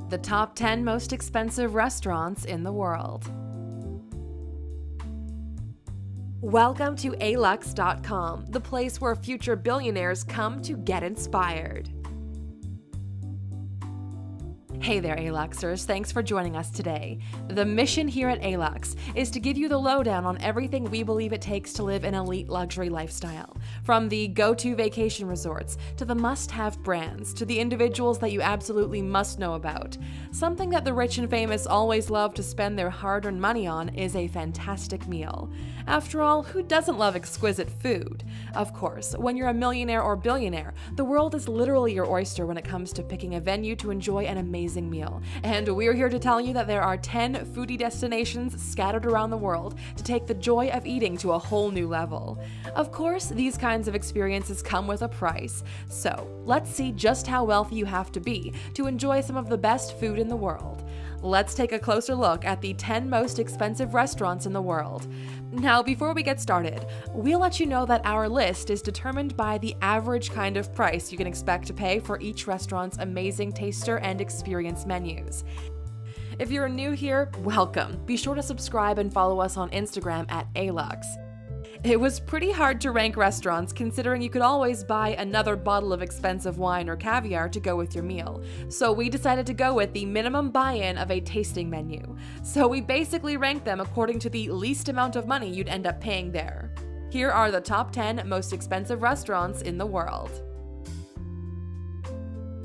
The top 10 most expensive restaurants in the world. Welcome to alux.com, the place where future billionaires come to get inspired. Hey there, Aluxers. Thanks for joining us today. The mission here at Alux is to give you the lowdown on everything we believe it takes to live an elite luxury lifestyle. From the go-to vacation resorts, to the must-have brands, to the individuals that you absolutely must know about. Something that the rich and famous always love to spend their hard-earned money on is a fantastic meal. After all, who doesn't love exquisite food? Of course, when you're a millionaire or billionaire, the world is literally your oyster when it comes to picking a venue to enjoy an amazing meal. And we're here to tell you that there are 10 foodie destinations scattered around the world to take the joy of eating to a whole new level. Of course, these kinds of experiences come with a price. So, let's see just how wealthy you have to be to enjoy some of the best food in the world. Let's take a closer look at the 10 most expensive restaurants in the world. Now, before we get started, we'll let you know that our list is determined by the average kind of price you can expect to pay for each restaurant's amazing taster and experience menus. If you're new here, welcome. Be sure to subscribe and follow us on Instagram at Alux. It was pretty hard to rank restaurants considering you could always buy another bottle of expensive wine or caviar to go with your meal. So we decided to go with the minimum buy-in of a tasting menu. So we basically ranked them according to the least amount of money you'd end up paying there. Here are the top 10 most expensive restaurants in the world.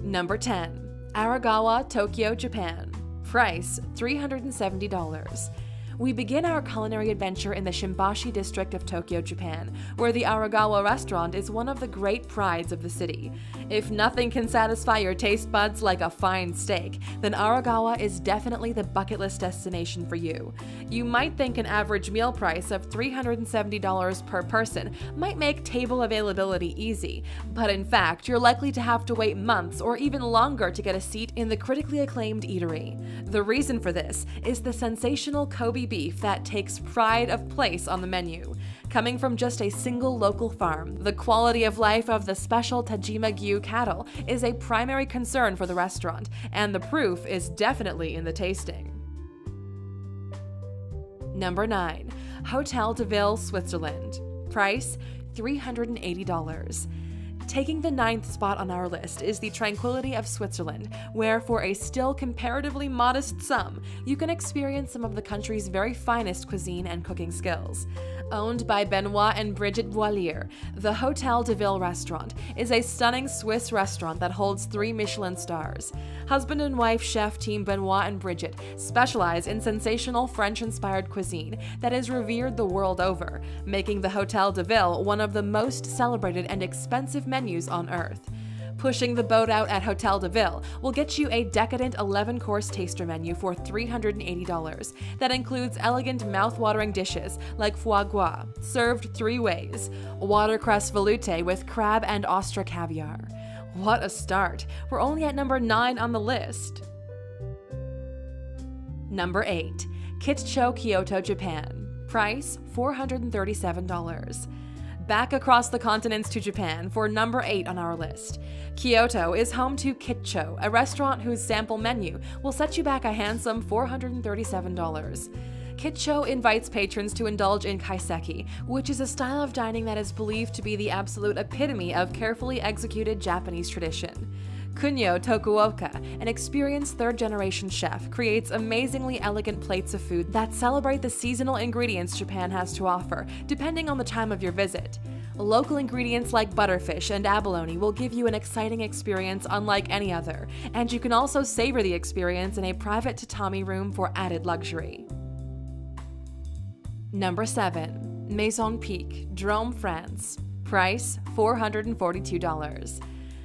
Number 10. Aragawa, Tokyo, Japan. Price, $370. We begin our culinary adventure in the Shimbashi district of Tokyo, Japan, where the Aragawa restaurant is one of the great prides of the city. If nothing can satisfy your taste buds like a fine steak, then Aragawa is definitely the bucket list destination for you. You might think an average meal price of $370 per person might make table availability easy, but in fact, you're likely to have to wait months or even longer to get a seat in the critically acclaimed eatery. The reason for this is the sensational Kobe beef that takes pride of place on the menu. Coming from just a single local farm, the quality of life of the special Tajima-Gyu cattle is a primary concern for the restaurant, and the proof is definitely in the tasting. Number 9. Hotel de Ville, Switzerland. Price, $380. Taking the 9th spot on our list is the tranquility of Switzerland, where for a still comparatively modest sum, you can experience some of the country's very finest cuisine and cooking skills. Owned by Benoit and Brigitte Boilier, the Hotel de Ville restaurant is a stunning Swiss restaurant that holds 3 Michelin stars. Husband and wife chef team Benoit and Brigitte specialize in sensational French-inspired cuisine that is revered the world over, making the Hotel de Ville one of the most celebrated and expensive menus on earth. Pushing the boat out at Hotel de Ville will get you a decadent 11-course taster menu for $380 that includes elegant mouth-watering dishes like foie gras, served 3 ways, watercress veloute with crab and Ostra caviar. What a start! We're only at number 9 on the list. Number 8. Kitcho, Kyoto, Japan. Price, $437. Back across the continents to Japan for number 8 on our list. Kyoto is home to Kitcho, a restaurant whose sample menu will set you back a handsome $437. Kitcho invites patrons to indulge in kaiseki, which is a style of dining that is believed to be the absolute epitome of carefully executed Japanese tradition. Kunio Tokuoka, an experienced third-generation chef, creates amazingly elegant plates of food that celebrate the seasonal ingredients Japan has to offer, depending on the time of your visit. Local ingredients like butterfish and abalone will give you an exciting experience unlike any other, and you can also savor the experience in a private tatami room for added luxury. Number 7. Maison Pique, Drôme, France. Price, $442.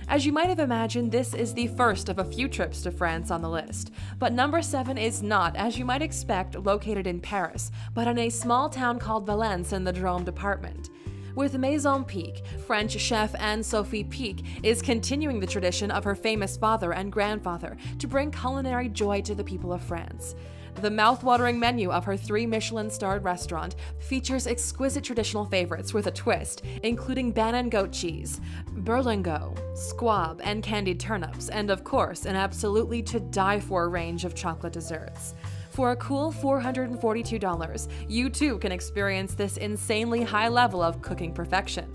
As you might have imagined, this is the first of a few trips to France on the list, but number 7 is not, as you might expect, located in Paris, but in a small town called Valence in the Drôme department. With Maison Pique, French chef Anne-Sophie Pique is continuing the tradition of her famous father and grandfather to bring culinary joy to the people of France. The mouth-watering menu of her 3 Michelin-starred restaurant features exquisite traditional favorites with a twist, including banana goat cheese, berlingot, squab, and candied turnips, and of course, an absolutely to-die-for range of chocolate desserts. For a cool $442, you too can experience this insanely high level of cooking perfection.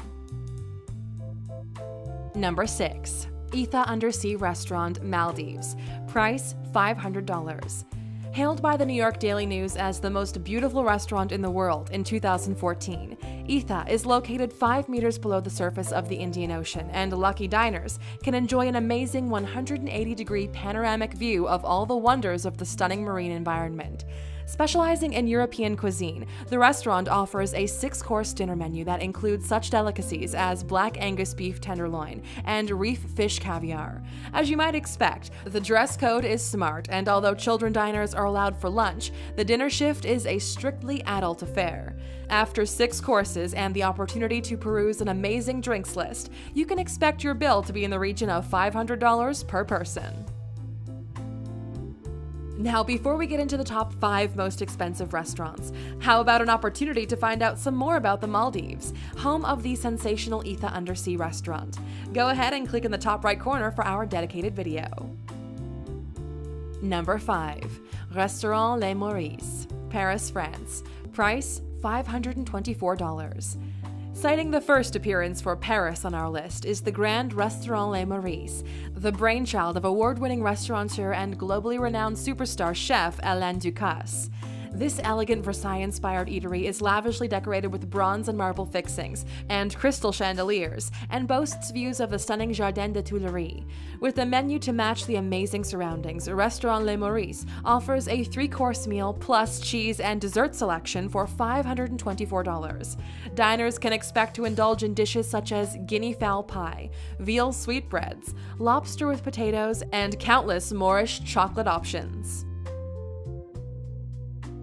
Number 6. Etha Undersea Restaurant, Maldives. Price $500. Hailed by the New York Daily News as the most beautiful restaurant in the world in 2014, Etha is located 5 meters below the surface of the Indian Ocean, and lucky diners can enjoy an amazing 180-degree panoramic view of all the wonders of the stunning marine environment. Specializing in European cuisine, the restaurant offers a 6-course dinner menu that includes such delicacies as black Angus beef tenderloin and reef fish caviar. As you might expect, the dress code is smart, and although children diners are allowed for lunch, the dinner shift is a strictly adult affair. After 6 courses and the opportunity to peruse an amazing drinks list, you can expect your bill to be in the region of $500 per person. Now, before we get into the top 5 most expensive restaurants, how about an opportunity to find out some more about the Maldives, home of the sensational Etha Undersea Restaurant? Go ahead and click in the top right corner for our dedicated video. Number 5. Restaurant Les Maurices, Paris, France. Price $524. Citing the first appearance for Paris on our list is the Grand Restaurant Les Maurices, the brainchild of award-winning restaurateur and globally renowned superstar chef Alain Ducasse. This elegant Versailles-inspired eatery is lavishly decorated with bronze and marble fixings and crystal chandeliers, and boasts views of the stunning Jardin des Tuileries. With a menu to match the amazing surroundings, Restaurant Les Maurices offers a 3-course meal plus cheese and dessert selection for $524. Diners can expect to indulge in dishes such as guinea fowl pie, veal sweetbreads, lobster with potatoes, and countless Moorish chocolate options.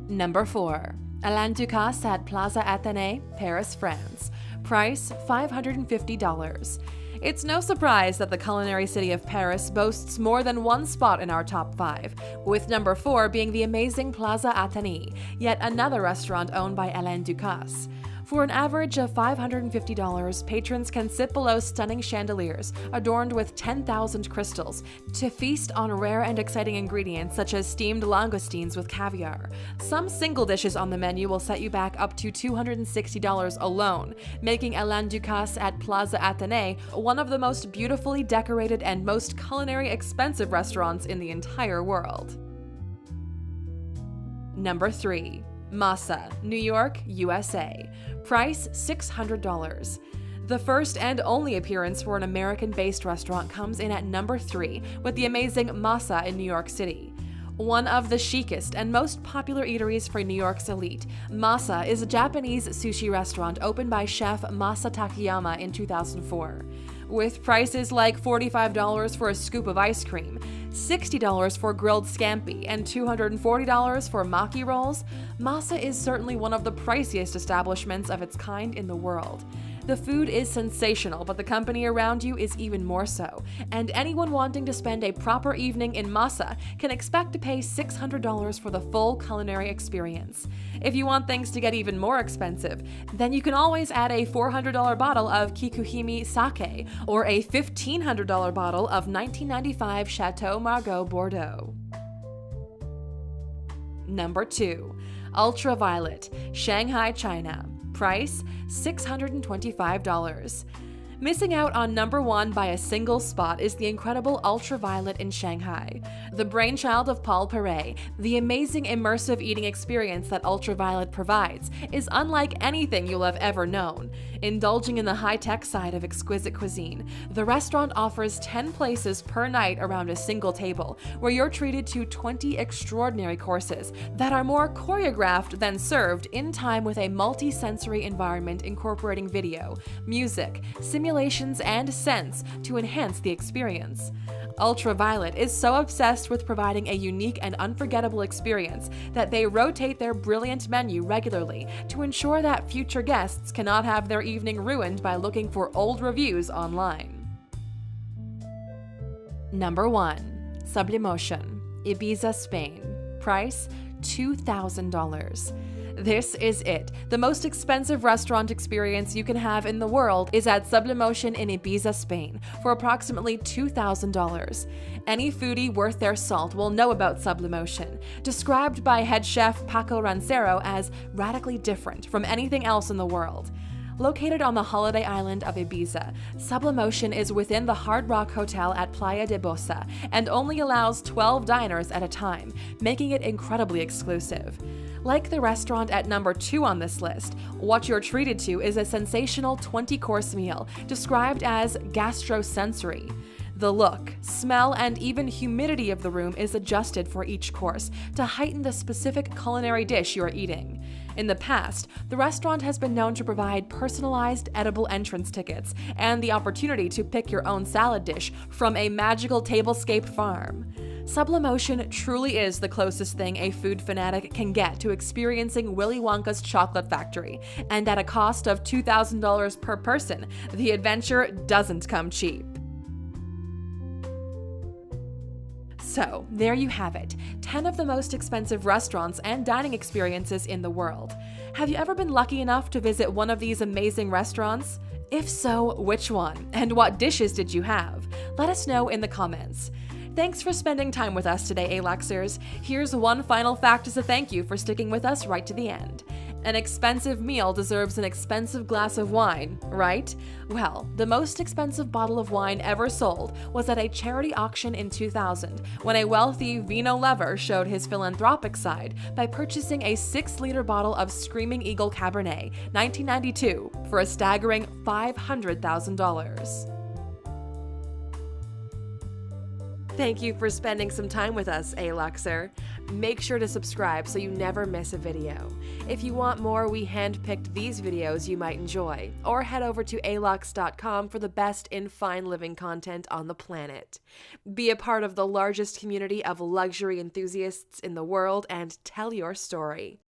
Number 4. Alain Ducasse at Plaza Athénée, Paris, France. Price $550. It's no surprise that the culinary city of Paris boasts more than one spot in our top 5, with number 4 being the amazing Plaza Athénée, yet another restaurant owned by Alain Ducasse. For an average of $550, patrons can sit below stunning chandeliers adorned with 10,000 crystals to feast on rare and exciting ingredients such as steamed langoustines with caviar. Some single dishes on the menu will set you back up to $260 alone, making Alain Ducasse at Plaza Athénée one of the most beautifully decorated and most culinary expensive restaurants in the entire world. Number 3. Masa, New York, USA. Price $600. The first and only appearance for an American-based restaurant comes in at number 3 with the amazing Masa in New York City. One of the chicest and most popular eateries for New York's elite, Masa is a Japanese sushi restaurant opened by chef Masa Takayama in 2004. With prices like $45 for a scoop of ice cream, $60 for grilled scampi, and $240 for maki rolls, Masa is certainly one of the priciest establishments of its kind in the world. The food is sensational, but the company around you is even more so, and anyone wanting to spend a proper evening in Masa can expect to pay $600 for the full culinary experience. If you want things to get even more expensive, then you can always add a $400 bottle of Kikuhime sake or a $1,500 bottle of 1995 Chateau Margaux Bordeaux. Number 2. Ultraviolet, Shanghai, China. Price $625. Missing out on number 1 by a single spot is the incredible Ultraviolet in Shanghai. The brainchild of Paul Perret, the amazing immersive eating experience that Ultraviolet provides is unlike anything you'll have ever known. Indulging in the high-tech side of exquisite cuisine, the restaurant offers 10 places per night around a single table, where you're treated to 20 extraordinary courses that are more choreographed than served in time with a multi-sensory environment incorporating video, music, simulations, and scents to enhance the experience. Ultraviolet is so obsessed with providing a unique and unforgettable experience that they rotate their brilliant menu regularly to ensure that future guests cannot have their evening ruined by looking for old reviews online. Number 1. Sublimotion, Ibiza, Spain. Price $2,000. This is it. The most expensive restaurant experience you can have in the world is at Sublemotion in Ibiza, Spain, for approximately $2,000. Any foodie worth their salt will know about Sublemotion, described by head chef Paco Rancero as radically different from anything else in the world. Located on the holiday island of Ibiza, Sublemotion is within the Hard Rock Hotel at Playa de Bosa and only allows 12 diners at a time, making it incredibly exclusive. Like the restaurant at number 2 on this list, what you're treated to is a sensational 20-course meal described as gastrosensory. The look, smell, and even humidity of the room is adjusted for each course to heighten the specific culinary dish you are eating. In the past, the restaurant has been known to provide personalized edible entrance tickets and the opportunity to pick your own salad dish from a magical tablescape farm. Sublemotion truly is the closest thing a food fanatic can get to experiencing Willy Wonka's chocolate factory, and at a cost of $2,000 per person, the adventure doesn't come cheap. So, there you have it, 10 of the most expensive restaurants and dining experiences in the world. Have you ever been lucky enough to visit one of these amazing restaurants? If so, which one? And what dishes did you have? Let us know in the comments. Thanks for spending time with us today, Aluxers. Here's one final fact as a thank you for sticking with us right to the end. An expensive meal deserves an expensive glass of wine, right? Well, the most expensive bottle of wine ever sold was at a charity auction in 2000, when a wealthy vino lover showed his philanthropic side by purchasing a 6-liter bottle of Screaming Eagle Cabernet, 1992, for a staggering $500,000. Thank you for spending some time with us, Aluxer. Make sure to subscribe so you never miss a video. If you want more, we handpicked these videos you might enjoy, or head over to alux.com for the best in fine living content on the planet. Be a part of the largest community of luxury enthusiasts in the world and tell your story.